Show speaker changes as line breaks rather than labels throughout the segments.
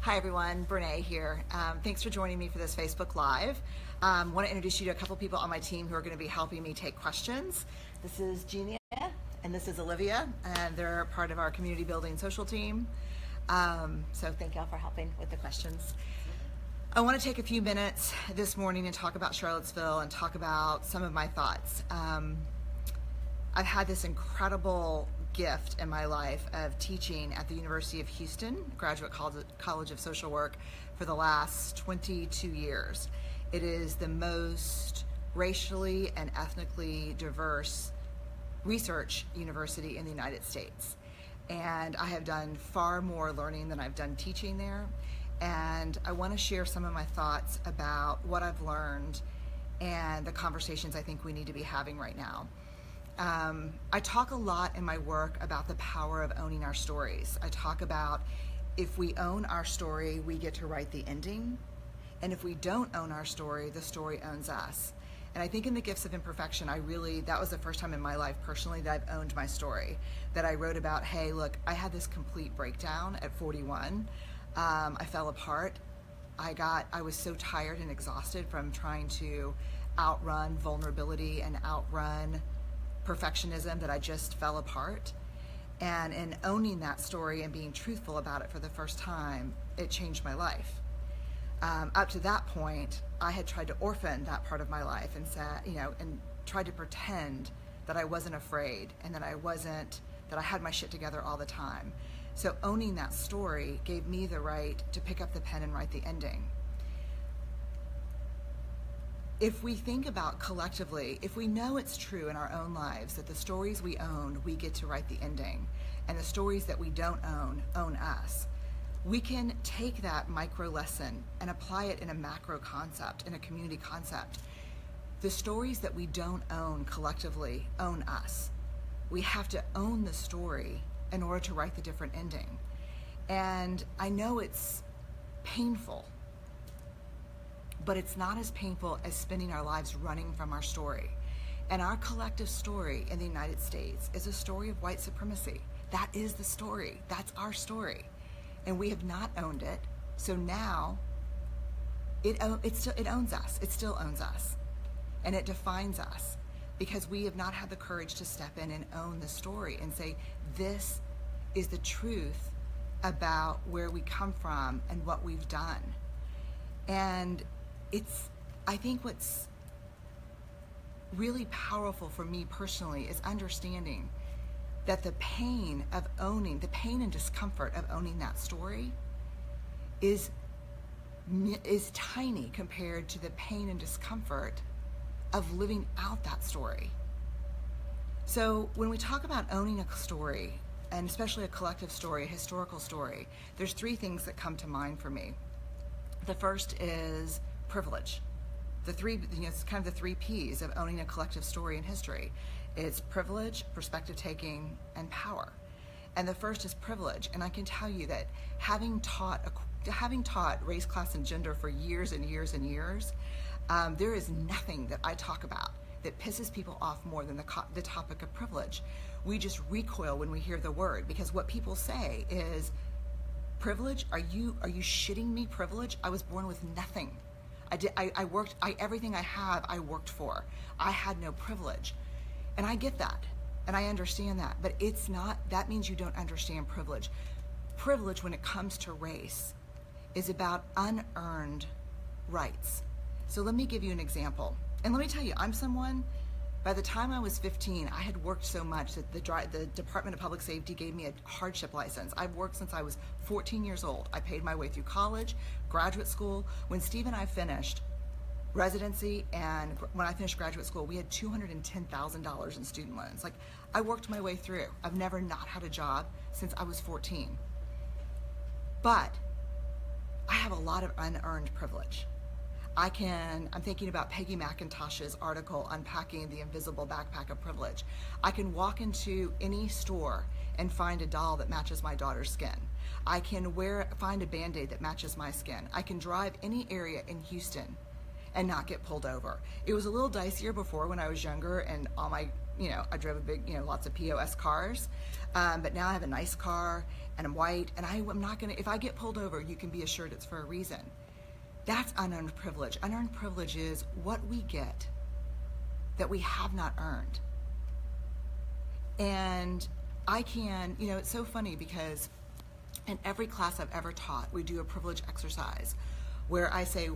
Hi everyone, Brene here. Thanks for joining me for this Facebook Live. Want to introduce you to a couple people on my team who are going to be helping me take questions. This is Genia and this is Olivia, and they're part of our community building social team. So thank y'all for helping with the questions. I want to take a few minutes this morning and talk about Charlottesville and talk about some of my thoughts. I've had this incredible gift in my life of teaching at the University of Houston, Graduate College of Social Work, for the last 22 years. It is the most racially and ethnically diverse research university in the United States. And I have done far more learning than I've done teaching there. And I want to share some of my thoughts about what I've learned and the conversations I think we need to be having right now. I talk a lot in my work about the power of owning our stories. I talk about if we own our story, we get to write the ending. And if we don't own our story, the story owns us. And I think in the Gifts of Imperfection, that was the first time in my life personally that I've owned my story. That I wrote about, hey, look, I had this complete breakdown at 41. I fell apart. I was so tired and exhausted from trying to outrun vulnerability and outrun perfectionism that I just fell apart. And in owning that story and being truthful about it for the first time, it changed my life. Up to that point, I had tried to orphan that part of my life and said, and tried to pretend that I wasn't afraid and that I had my shit together all the time. So owning that story gave me the right to pick up the pen and write the ending. If we think about collectively, if we know it's true in our own lives that the stories we own, we get to write the ending, and the stories that we don't own us, we can take that micro lesson and apply it in a macro concept, in a community concept. The stories that we don't own collectively own us. We have to own the story in order to write the different ending. And I know it's painful, but it's not as painful as spending our lives running from our story. And our collective story in the United States is a story of white supremacy. That is the story. That's our story. And we have not owned it. So now it owns us. It still owns us. And it defines us because we have not had the courage to step in and own the story and say, this is the truth about where we come from and what we've done. And I think what's really powerful for me personally is understanding that the pain and discomfort of owning that story is tiny compared to the pain and discomfort of living out that story. So when we talk about owning a story, and especially a collective story, a historical story, there's three things that come to mind for me. The first is privilege. It's kind of the three P's of owning a collective story in history. It's privilege, perspective taking, and power. And the first is privilege. And I can tell you that having taught race, class, and gender for years and years and years, there is nothing that I talk about that pisses people off more than the topic of privilege. We just recoil when we hear the word, because what people say is, privilege? Are you shitting me, privilege? I was born with nothing. Everything I have, I worked for. I had no privilege. And I get that, and I understand that, but that means you don't understand privilege. Privilege, when it comes to race, is about unearned rights. So let me give you an example. And let me tell you, I'm someone, by the time I was 15, I had worked so much that the Department of Public Safety gave me a hardship license. I've worked since I was 14 years old. I paid my way through college, graduate school. When Steve and I finished residency and when I finished graduate school, we had $210,000 in student loans. Like, I worked my way through. I've never not had a job since I was 14. But I have a lot of unearned privilege. I'm thinking about Peggy McIntosh's article, Unpacking the Invisible Backpack of Privilege. I can walk into any store and find a doll that matches my daughter's skin. I can find a Band-Aid that matches my skin. I can drive any area in Houston and not get pulled over. It was a little dicier before when I was younger and all my I drove a big, lots of POS cars, but now I have a nice car and I'm white, and I'm not going to, if I get pulled over, you can be assured it's for a reason. That's unearned privilege. Unearned privilege is what we get that we have not earned. And I can, it's so funny because in every class I've ever taught, we do a privilege exercise where I say,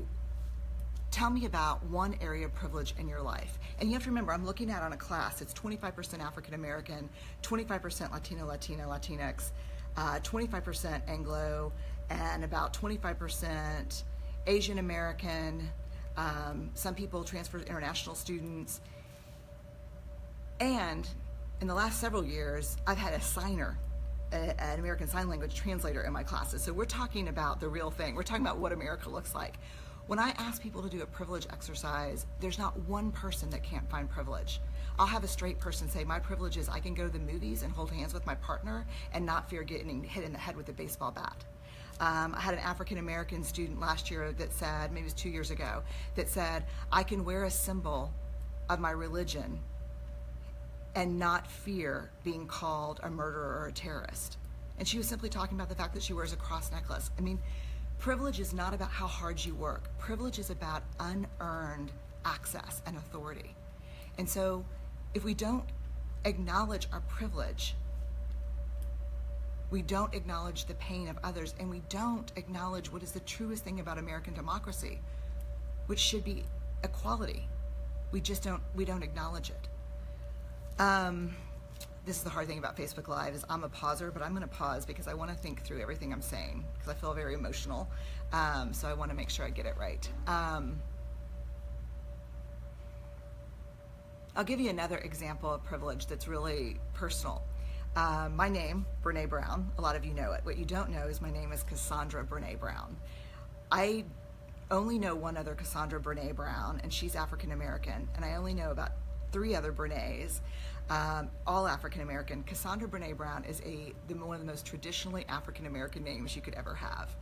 tell me about one area of privilege in your life. And you have to remember, I'm looking at on a class, it's 25% African American, 25% Latino, Latinx, 25% Anglo, and about 25% Asian American. Some people transfer international students. And in the last several years, I've had a signer, an American Sign Language translator in my classes. So we're talking about the real thing. We're talking about what America looks like. When I ask people to do a privilege exercise, there's not one person that can't find privilege. I'll have a straight person say, my privilege is I can go to the movies and hold hands with my partner and not fear getting hit in the head with a baseball bat. I had an African American student last year that said, maybe it was 2 years ago, that said, I can wear a symbol of my religion and not fear being called a murderer or a terrorist. And she was simply talking about the fact that she wears a cross necklace. I mean, privilege is not about how hard you work. Privilege is about unearned access and authority. And so if we don't acknowledge our privilege, we don't acknowledge the pain of others, and we don't acknowledge what is the truest thing about American democracy, which should be equality. We don't acknowledge it. This is the hard thing about Facebook Live is I'm a pauser, but I'm going to pause because I want to think through everything I'm saying because I feel very emotional. So I want to make sure I get it right. I'll give you another example of privilege that's really personal. My name, Brene Brown, a lot of you know it. What you don't know is my name is Cassandra Brene Brown. I only know one other Cassandra Brene Brown, and she's African American, and I only know about 3 other Brenes, all African American. Cassandra Brene Brown is one of the most traditionally African American names you could ever have.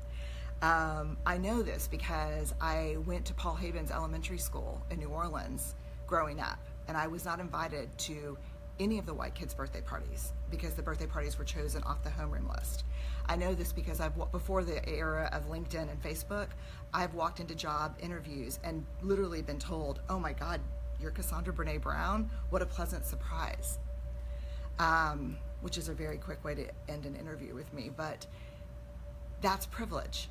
I know this because I went to Paul Haben's elementary school in New Orleans growing up, and I was not invited to any of the white kids' birthday parties because the birthday parties were chosen off the homeroom list. I know this because before the era of LinkedIn and Facebook, I've walked into job interviews and literally been told, oh my God, you're Cassandra Brene Brown? What a pleasant surprise. Which is a very quick way to end an interview with me, but that's privilege.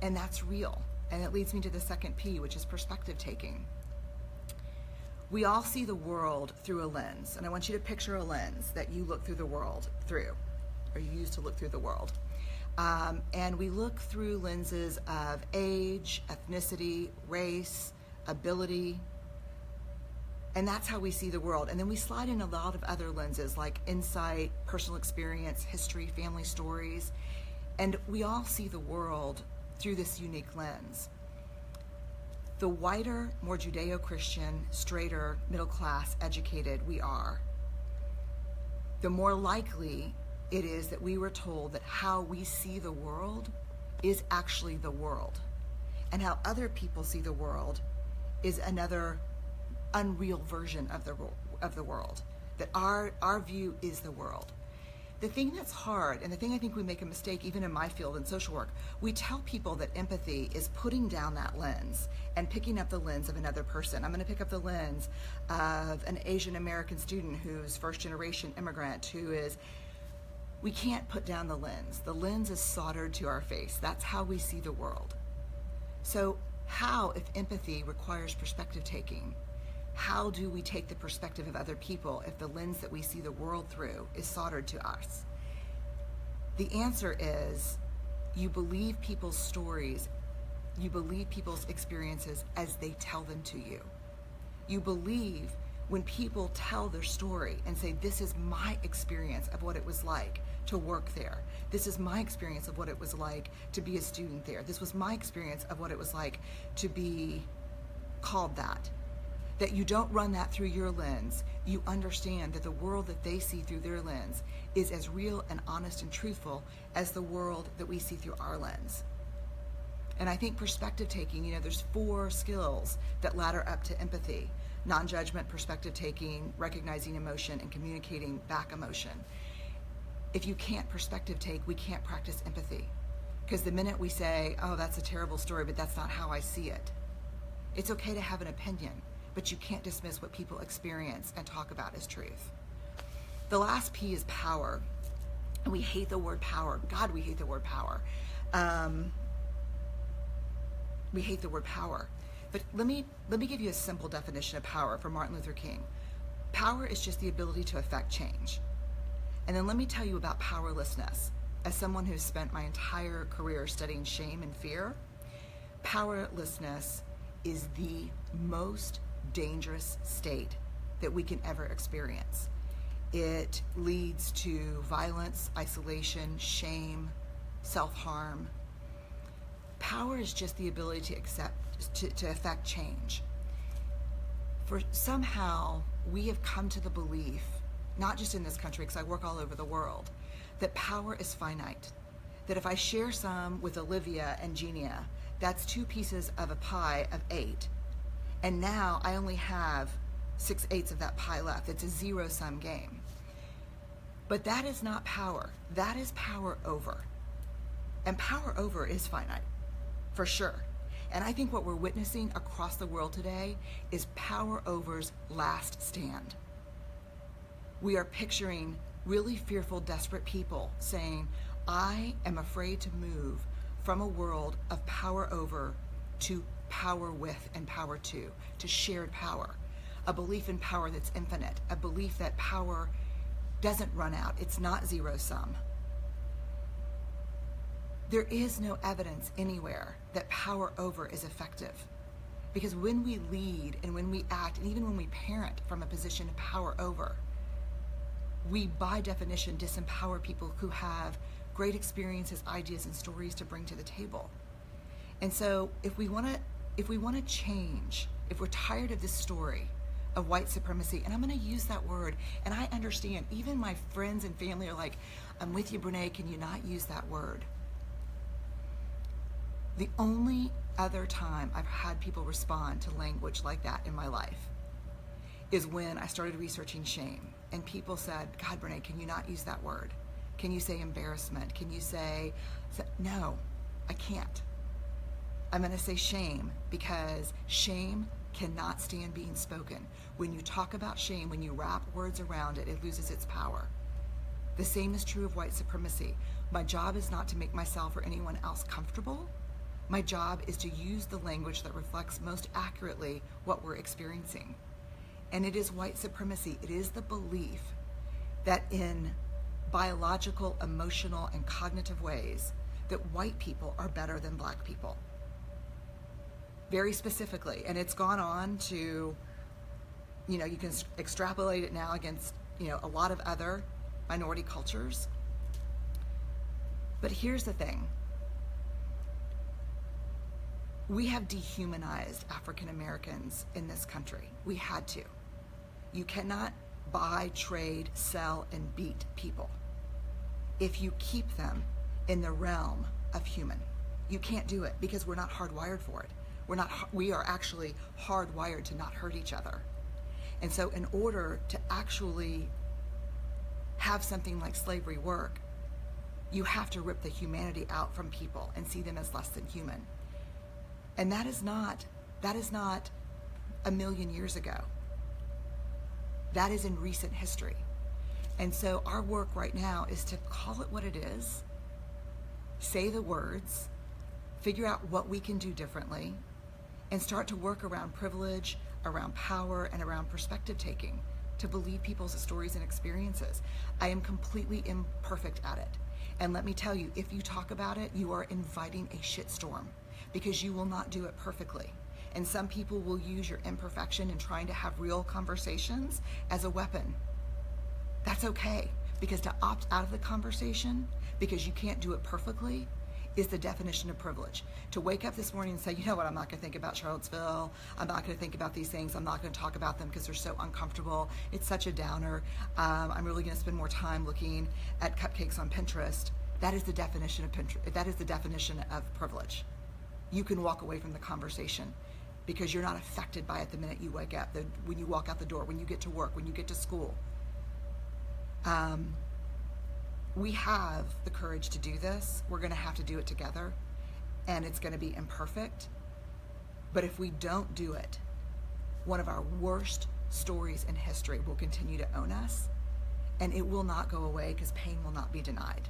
And that's real. And it leads me to the second P, which is perspective taking. We all see the world through a lens, and I want you to picture a lens that you look through the world through, or you use to look through the world. And we look through lenses of age, ethnicity, race, ability, and that's how we see the world. And then we slide in a lot of other lenses like insight, personal experience, history, family stories, and we all see the world through this unique lens. The whiter, more Judeo-Christian, straighter, middle-class, educated we are, the more likely it is that we were told that how we see the world is actually the world, and how other people see the world is another unreal version of the world, that our view is the world. The thing that's hard, and the thing I think we make a mistake even in my field in social work, we tell people that empathy is putting down that lens and picking up the lens of another person. I'm going to pick up the lens of an Asian American student who's first generation immigrant we can't put down the lens. The lens is soldered to our face. That's how we see the world. So how, if empathy requires perspective taking, how do we take the perspective of other people if the lens that we see the world through is soldered to us? The answer is you believe people's stories, you believe people's experiences as they tell them to you. You believe when people tell their story and say, this is my experience of what it was like to work there. This is my experience of what it was like to be a student there. This was my experience of what it was like to be called that. That you don't run that through your lens. You understand that the world that they see through their lens is as real and honest and truthful as the world that we see through our lens. And I think perspective taking, there's 4 skills that ladder up to empathy. non-judgment, perspective taking, recognizing emotion, and communicating back emotion. If you can't perspective take, we can't practice empathy. Because the minute we say, oh, that's a terrible story, but that's not how I see it. It's okay to have an opinion, but you can't dismiss what people experience and talk about as truth. The last P is power. And we hate the word power. God, we hate the word power. We hate the word power. But let me give you a simple definition of power from Martin Luther King. Power is just the ability to affect change. And then let me tell you about powerlessness. As someone who's spent my entire career studying shame and fear, powerlessness is the most dangerous state that we can ever experience. It leads to violence, isolation, shame, self-harm. Power is just the ability to affect change. For somehow we have come to the belief, not just in this country, because I work all over the world, that power is finite. That if I share some with Olivia and Genia, that's 2 pieces of a pie of 8. And now I only have 6/8 of that pie left. It's a zero-sum game. But that is not power. That is power over. And power over is finite, for sure. And I think what we're witnessing across the world today is power over's last stand. We are picturing really fearful, desperate people saying, I am afraid to move from a world of power over to power with and power to shared power. A belief in power that's infinite, a belief that power doesn't run out. It's not zero-sum. There is no evidence anywhere that power over is effective. Because when we lead and when we act, and even when we parent from a position of power over, we by definition disempower people who have great experiences, ideas, and stories to bring to the table. And so if we want to change, if we're tired of this story of white supremacy, and I'm going to use that word, and I understand, even my friends and family are like, I'm with you, Brene, can you not use that word? The only other time I've had people respond to language like that in my life is when I started researching shame. And people said, God, Brene, can you not use that word? Can you say embarrassment? Can you say, no, I can't. I'm going to say shame, because shame cannot stand being spoken. When you talk about shame, when you wrap words around it, it loses its power. The same is true of white supremacy. My job is not to make myself or anyone else comfortable. My job is to use the language that reflects most accurately what we're experiencing. And it is white supremacy. It is the belief that in biological, emotional, and cognitive ways that white people are better than black people. Very specifically. And it's gone on to, you can extrapolate it now against, a lot of other minority cultures. But here's the thing. We have dehumanized African Americans in this country. We had to. You cannot buy, trade, sell, and beat people if you keep them in the realm of human. You can't do it because we're not hardwired for it. We are actually hardwired to not hurt each other. And so in order to actually have something like slavery work, you have to rip the humanity out from people and see them as less than human. And that is not a million years ago. That is in recent history. And so our work right now is to call it what it is, say the words, figure out what we can do differently, and start to work around privilege, around power, and around perspective taking to believe people's stories and experiences. I am completely imperfect at it. And let me tell you, if you talk about it, you are inviting a shitstorm because you will not do it perfectly. And some people will use your imperfection in trying to have real conversations as a weapon. That's okay, because to opt out of the conversation because you can't do it perfectly is the definition of privilege. To wake up this morning and say, you know what, I'm not going to think about Charlottesville. I'm not going to think about these things. I'm not going to talk about them because they're so uncomfortable. It's such a downer. I'm really going to spend more time looking at cupcakes on Pinterest. That is the definition of Pinterest. That is the definition of privilege. You can walk away from the conversation. because you're not affected by it the minute you wake up, when you walk out the door, when you get to work, when you get to school. We have the courage to do this. We're going to have to do it together, and it's going to be imperfect. But if we don't do it, one of our worst stories in history will continue to own us, and it will not go away because pain will not be denied.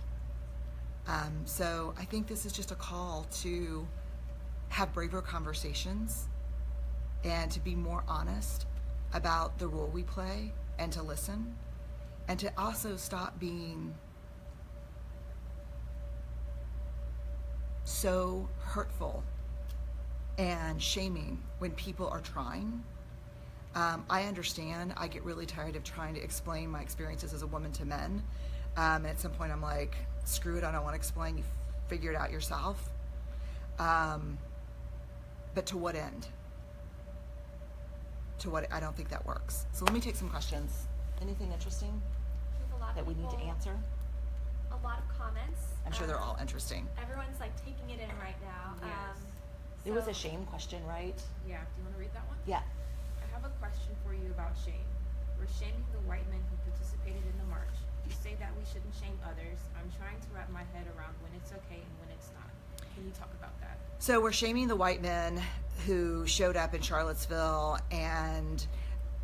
So I think this is just a call to have braver conversations and to be more honest about the role we play and to listen, and to also stop being so hurtful and shaming when people are trying. I understand. I get really tired of trying to explain my experiences as a woman to men. At some point I'm like, screw it, I don't want to explain. You figure it out yourself. But to what end? To what? I don't think that works. So let me take some questions. Anything interesting that we need to answer?
A lot of comments.
I'm sure they're all interesting.
Everyone's like taking it in right now.
Yes.
There was a shame question, right?
Yeah. Do you want to read that one?
Yeah.
I have a question for you about shame. We're shaming the white men who participated in the march. You say that we shouldn't shame others. I'm trying to wrap my head around when it's okay and when it's not. Can you talk about that?
So we're shaming the white men who showed up in Charlottesville, and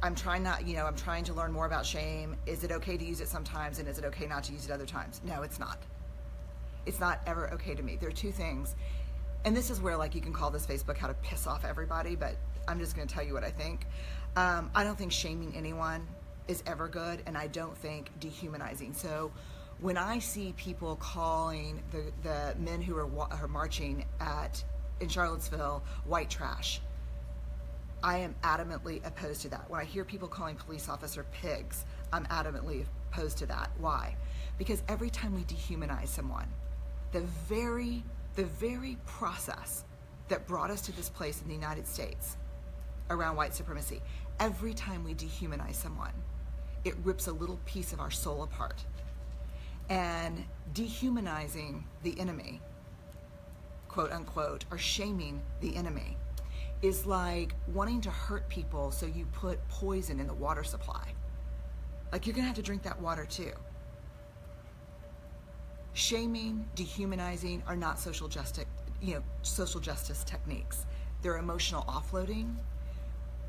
I'm trying to learn more about shame. Is it okay to use it sometimes, and is it okay not to use it other times? No, it's not. It's not ever okay to me. There are two things. And this is where, like, you can call this Facebook how to piss off everybody, but I'm just going to tell you what I think. I don't think shaming anyone is ever good, and I don't think dehumanizing. So when I see people calling the men who are marching in Charlottesville white trash, I am adamantly opposed to that. When I hear people calling police officer pigs, I'm adamantly opposed to that. Why? Because every time we dehumanize someone, the very process that brought us to this place in the United States around white supremacy, every time we dehumanize someone, it rips a little piece of our soul apart. And dehumanizing the enemy, quote unquote, or shaming the enemy, is like wanting to hurt people, so you put poison in the water supply. Like, you're gonna have to drink that water too. Shaming, dehumanizing are not social justice techniques. They're emotional offloading.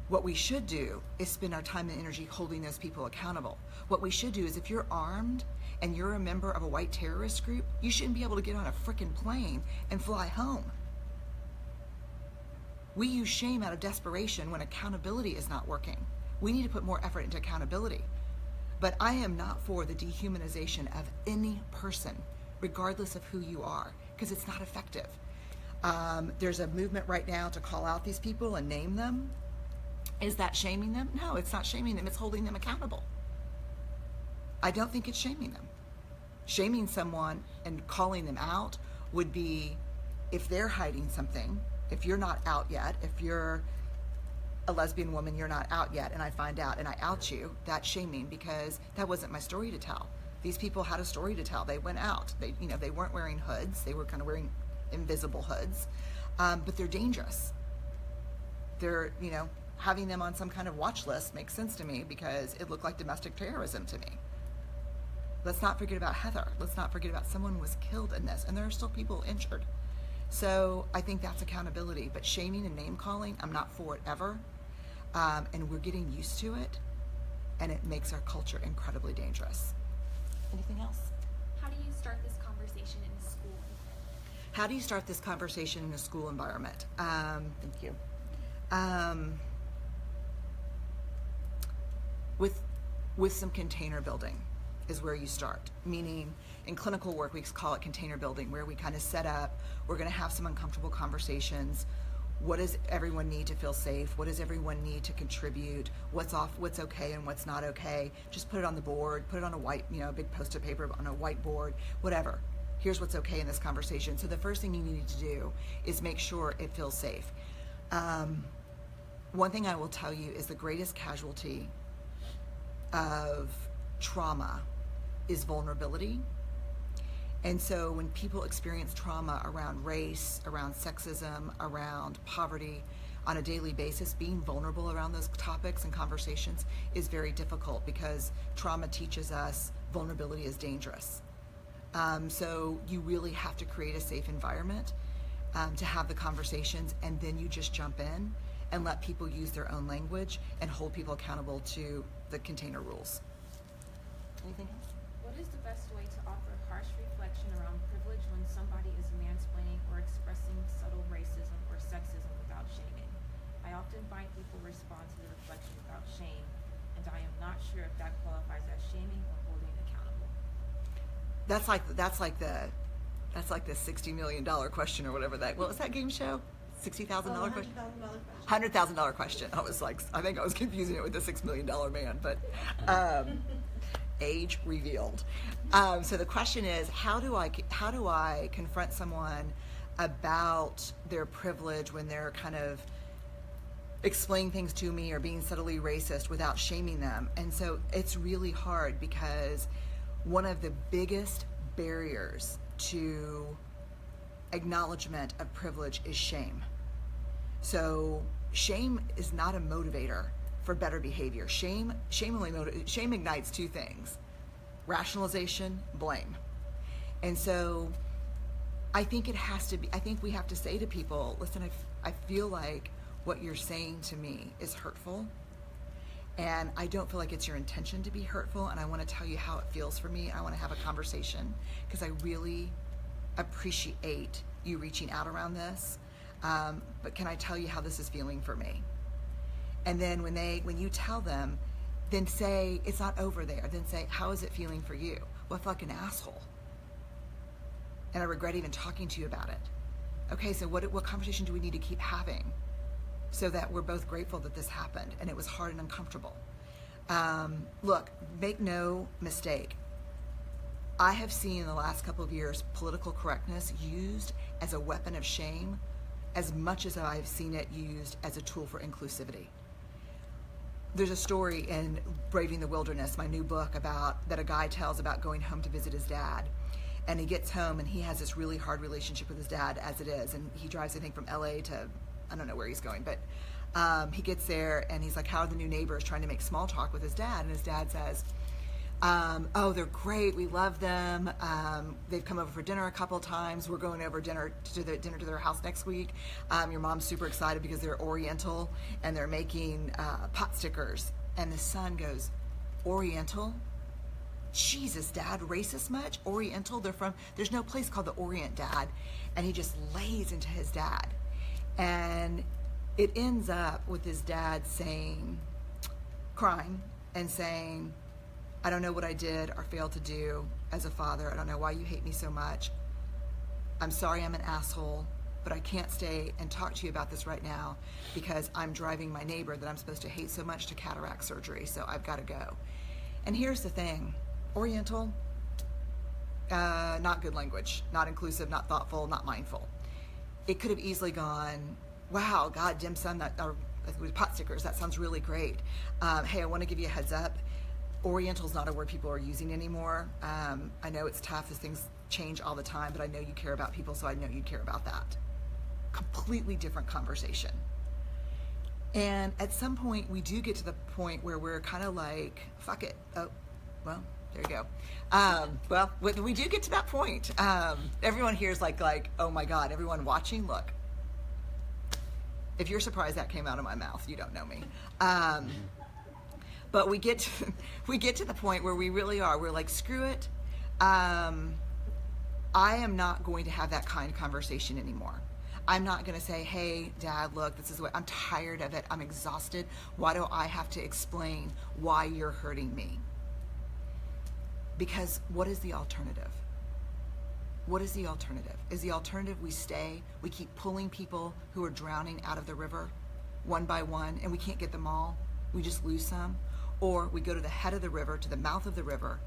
What we should do is spend our time and energy holding those people accountable. What we should do is, if you're armed and you're a member of a white terrorist group, you shouldn't be able to get on a frickin' plane and fly home. We use shame out of desperation when accountability is not working. We need to put more effort into accountability. But I am not for the dehumanization of any person, regardless of who you are, because it's not effective. There's a movement right now to call out these people and name them. Is that shaming them? No, it's not shaming them. It's holding them accountable. I don't think it's shaming them. Shaming someone and calling them out would be if they're hiding something, if you're not out yet, if you're a lesbian woman, you're not out yet, and I find out and I out you, that's shaming, because that wasn't my story to tell. These people had a story to tell. They went out. They weren't wearing hoods. They were kind of wearing invisible hoods, but they're dangerous. They're, having them on some kind of watch list makes sense to me, because it looked like domestic terrorism to me. Let's not forget about Heather. Let's not forget about someone was killed in this, and there are still people injured. So I think that's accountability, but shaming and name calling, I'm not for it ever. And we're getting used to it, and it makes our culture incredibly dangerous. Anything else?
How do you start this conversation in the school?
How do you start this conversation in a school environment? Thank you. With some container building is where you start. Meaning, in clinical work, we call it container building, where we kind of set up, we're going to have some uncomfortable conversations. What does everyone need to feel safe? What does everyone need to contribute? What's okay and what's not okay? Just put it on the board, put it on a white, a big post-it paper on a whiteboard, whatever. Here's what's okay in this conversation. So the first thing you need to do is make sure it feels safe. One thing I will tell you is the greatest casualty of trauma is vulnerability. And so when people experience trauma around race, around sexism, around poverty, on a daily basis, being vulnerable around those topics and conversations is very difficult because trauma teaches us vulnerability is dangerous. So you really have to create a safe environment to have the conversations, and then you just jump in and let people use their own language and hold people accountable to the container rules. Anything else?
What is the best way to offer harsh reflection around privilege when somebody is mansplaining or expressing subtle racism or sexism without shaming? I often find people respond to the reflection without shame, and I am not sure if that qualifies as shaming or holding accountable.
That's like the $60 million question or whatever that. What was that game show? $60,000 question. $100,000 question. I think I was confusing it with the $6 million man, but age revealed. So the question is, how do I confront someone about their privilege when they're kind of explaining things to me or being subtly racist without shaming them? And so it's really hard because one of the biggest barriers to acknowledgement of privilege is shame. So shame is not a motivator for better behavior. Shame ignites two things: rationalization, blame. And so I think we have to say to people, listen, I feel like what you're saying to me is hurtful, and I don't feel like it's your intention to be hurtful, and I want to tell you how it feels for me. I want to have a conversation because I really appreciate you reaching out around this, but can I tell you how this is feeling for me? And then when you tell them, then say, it's not over there. Then say, how is it feeling for you? Well, I feel like an asshole, and I regret even talking to you about it. Okay, so what conversation do we need to keep having so that we're both grateful that this happened and it was hard and uncomfortable? Look, make no mistake. I have seen in the last couple of years political correctness used as a weapon of shame as much as I've seen it used as a tool for inclusivity. There's a story in Braving the Wilderness, my new book, that a guy tells about going home to visit his dad. And he gets home and he has this really hard relationship with his dad as it is. And he drives, I think, from LA to, I don't know where he's going, but he gets there and he's like, how are the new neighbors, trying to make small talk with his dad. And his dad says, oh, they're great. We love them. They've come over for dinner a couple times. We're going over dinner to their house next week. Your mom's super excited because they're Oriental and they're making pot stickers. And the son goes, Oriental? Jesus, Dad, racist much? Oriental? There's no place called the Orient, Dad. And he just lays into his dad. And it ends up with his dad crying and saying, I don't know what I did or failed to do as a father. I don't know why you hate me so much. I'm sorry I'm an asshole, but I can't stay and talk to you about this right now because I'm driving my neighbor that I'm supposed to hate so much to cataract surgery, so I've got to go. And here's the thing. Oriental, not good language, not inclusive, not thoughtful, not mindful. It could have easily gone, wow, God, dim sum, with pot stickers, that sounds really great. Hey, I want to give you a heads up. Oriental's not a word people are using anymore. I know it's tough as things change all the time, but I know you care about people, so I know you care about that. Completely different conversation. And at some point, we do get to the point where we're kind of like, fuck it. Oh, well, there you go. We do get to that point. Everyone here is like, oh my God, everyone watching, look. If you're surprised that came out of my mouth, you don't know me. But we get to the point where we really are. We're like, screw it. I am not going to have that kind of conversation anymore. I'm not going to say, hey, Dad, look, this is what, I'm tired of it. I'm exhausted. Why do I have to explain why you're hurting me? Because what is the alternative? What is the alternative? Is the alternative we keep pulling people who are drowning out of the river one by one, and we can't get them all? We just lose some? Or we go to the head of the river, to the mouth of the river,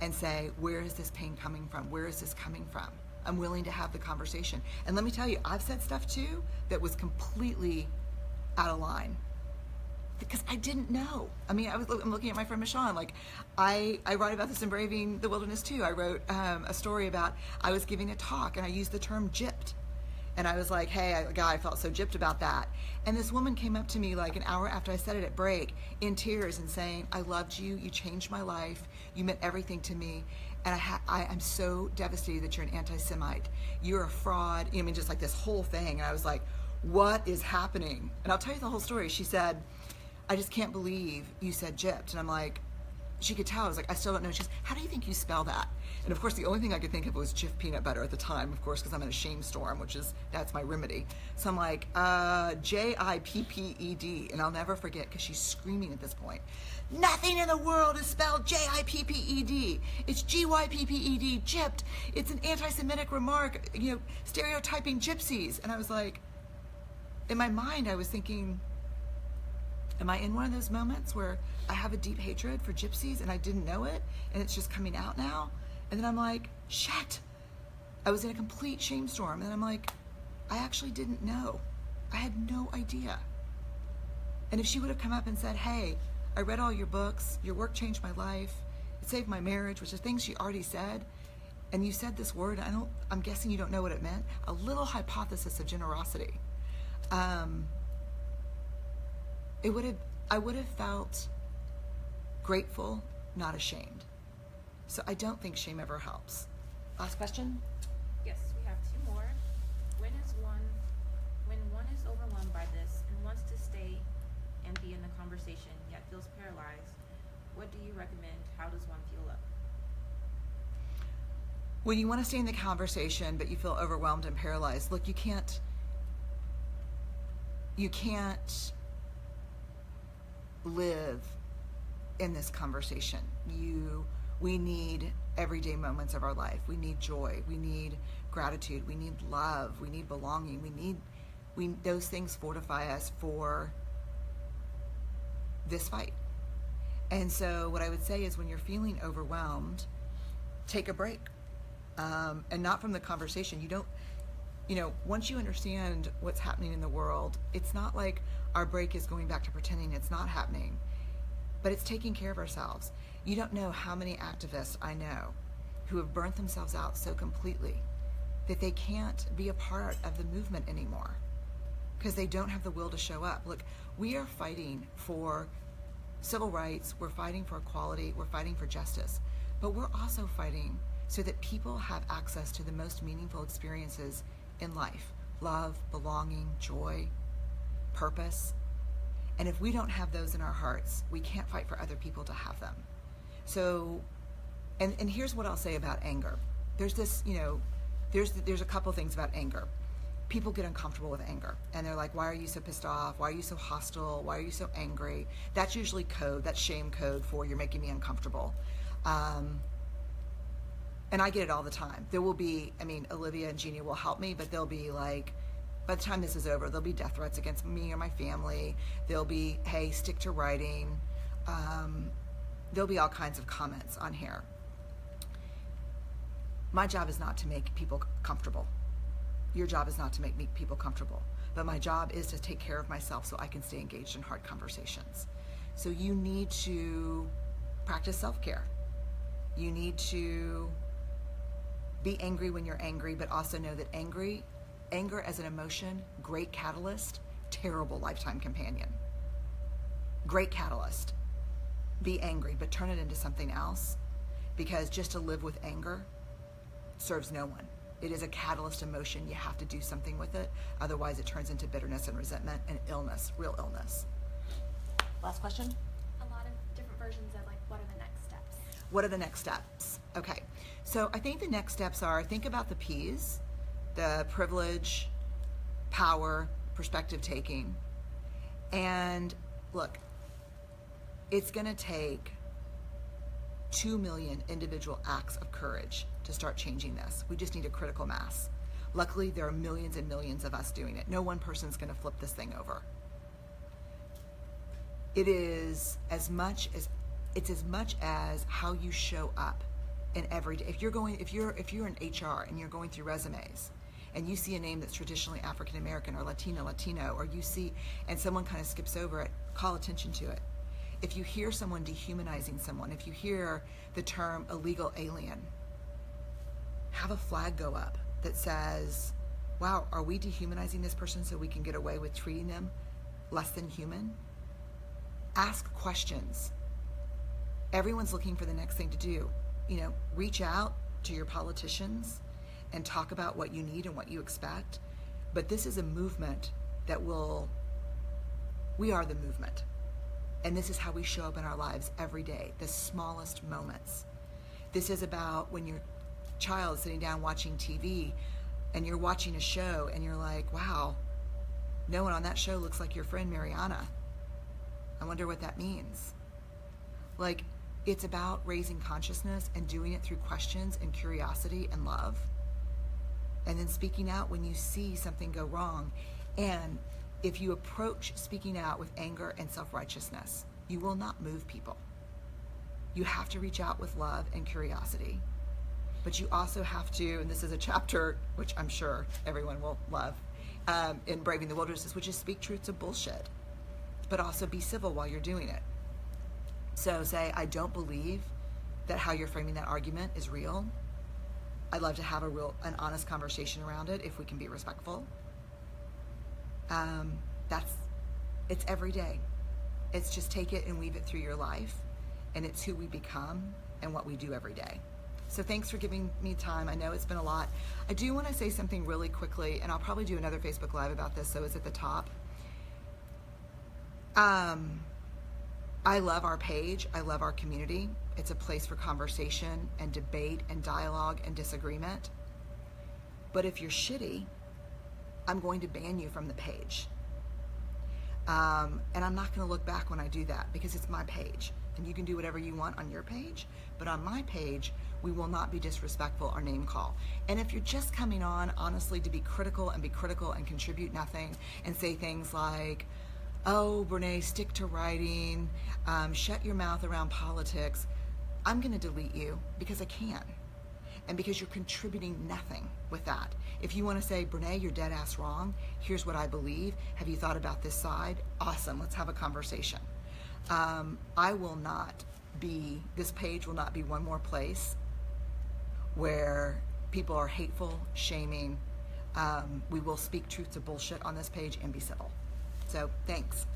and say, where is this pain coming from? Where is this coming from? I'm willing to have the conversation. And let me tell you, I've said stuff too that was completely out of line because I didn't know. I mean, I'm looking at my friend Michonne, like I write about this in Braving the Wilderness too. I wrote a story about, I was giving a talk and I used the term gypped. And I was like, hey, I felt so gypped about that. And this woman came up to me like an hour after I said it at break in tears and saying, I loved you. You changed my life. You meant everything to me. And I'm so devastated that you're an anti-Semite. You're a fraud. I mean, just like this whole thing. And I was like, what is happening? And I'll tell you the whole story. She said, I just can't believe you said gypped. And I'm like, she could tell. I was like, I still don't know. She goes, how do you think you spell that? And of course, the only thing I could think of was Jif peanut butter at the time, of course, because I'm in a shame storm, that's my remedy. So I'm like, Jipped. And I'll never forget, because she's screaming at this point, nothing in the world is spelled Jipped. It's Gypped, gypped. It's an anti-Semitic remark, stereotyping gypsies. And I was like, in my mind, I was thinking, am I in one of those moments where I have a deep hatred for gypsies and I didn't know it and it's just coming out now? And then I'm like, shit. I was in a complete shame storm. And I'm like, I actually didn't know. I had no idea. And if she would have come up and said, hey, I read all your books, your work changed my life, it saved my marriage, which are things she already said, and you said this word, I'm guessing you don't know what it meant, a little hypothesis of generosity. I would have felt grateful, not ashamed. So I don't think shame ever helps. Last question?
Yes, we have two more. When one is overwhelmed by this and wants to stay and be in the conversation yet feels paralyzed, what do you recommend? How does one feel up?
When you want to stay in the conversation but you feel overwhelmed and paralyzed, look, you can't live in this conversation. We need everyday moments of our life. We need joy. We need gratitude. We need love. We need belonging. Those things fortify us for this fight. And so what I would say is, when you're feeling overwhelmed, take a break. And not from the conversation. Once you understand what's happening in the world, it's not like our break is going back to pretending it's not happening, but it's taking care of ourselves. You don't know how many activists I know who have burnt themselves out so completely that they can't be a part of the movement anymore because they don't have the will to show up. Look, we are fighting for civil rights, we're fighting for equality, we're fighting for justice, but we're also fighting so that people have access to the most meaningful experiences in life: love, belonging, joy, purpose. And if we don't have those in our hearts, we can't fight for other people to have them. So, and here's what I'll say about anger. There's this, there's a couple things about anger. People get uncomfortable with anger, and they're like, why are you so pissed off? Why are you so hostile? Why are you so angry? That's usually code, that's shame code for you're making me uncomfortable. And I get it all the time. There will be, Olivia and Jeannie will help me, but they'll be like, by the time this is over, there'll be death threats against me or my family. There'll be, hey, stick to writing. There'll be all kinds of comments on here. My job is not to make people comfortable. Your job is not to make people comfortable. But my job is to take care of myself so I can stay engaged in hard conversations. So you need to practice self-care. You need to be angry when you're angry, but also know that anger as an emotion, great catalyst, terrible lifetime companion. Great catalyst. Be angry, but turn it into something else, because just to live with anger serves no one. It is a catalyst emotion. You have to do something with it. Otherwise, it turns into bitterness and resentment and illness, real illness. Last question?
A lot of different versions of what are the next steps?
What are the next steps? Okay. So I think the next steps are, think about the P's, the privilege, power, perspective taking. And look, it's going to take 2 million individual acts of courage to start changing this. We just need a critical mass. Luckily, there are millions and millions of us doing it. No one person's going to flip this thing over. It is as much as how you show up in every day. If you're in HR and you're going through resumes and you see a name that's traditionally African American or Latino, or you see and someone kind of skips over it, call attention to it. If you hear someone dehumanizing someone, if you hear the term illegal alien, have a flag go up that says, wow, are we dehumanizing this person so we can get away with treating them less than human? Ask questions. Everyone's looking for the next thing to do. Reach out to your politicians and talk about what you need and what you expect. But this is a movement that we are the movement. And this is how we show up in our lives every day, the smallest moments. This is about when your child is sitting down watching TV and you're watching a show and you're like, wow, no one on that show looks like your friend Mariana. I wonder what that means. Like, it's about raising consciousness and doing it through questions and curiosity and love. And then speaking out when you see something go wrong. And if you approach speaking out with anger and self-righteousness, you will not move people. You have to reach out with love and curiosity. But you also have to, and this is a chapter which I'm sure everyone will love, in Braving the Wilderness, which is speak truth to bullshit, but also be civil while you're doing it. So say, I don't believe that how you're framing that argument is real. I'd love to have an honest conversation around it if we can be respectful. It's every day. It's just take it and weave it through your life, and it's who we become and what we do every day. So thanks for giving me time. I know it's been a lot. I do want to say something really quickly, and I'll probably do another Facebook Live about this, so it's at the top. I love our page. I love our community. It's a place for conversation and debate and dialogue and disagreement. But if you're shitty, I'm going to ban you from the page. And I'm not going to look back when I do that, because it's my page. And you can do whatever you want on your page. But on my page, we will not be disrespectful or name call. And if you're just coming on, honestly, to be critical and contribute nothing and say things like, oh, Brene, stick to writing, shut your mouth around politics, I'm going to delete you because I can. And because you're contributing nothing with that. If you want to say, Brene, you're dead ass wrong, here's what I believe, have you thought about this side? Awesome, let's have a conversation. This page will not be one more place where people are hateful, shaming. We will speak truth to bullshit on this page and be civil. So thanks.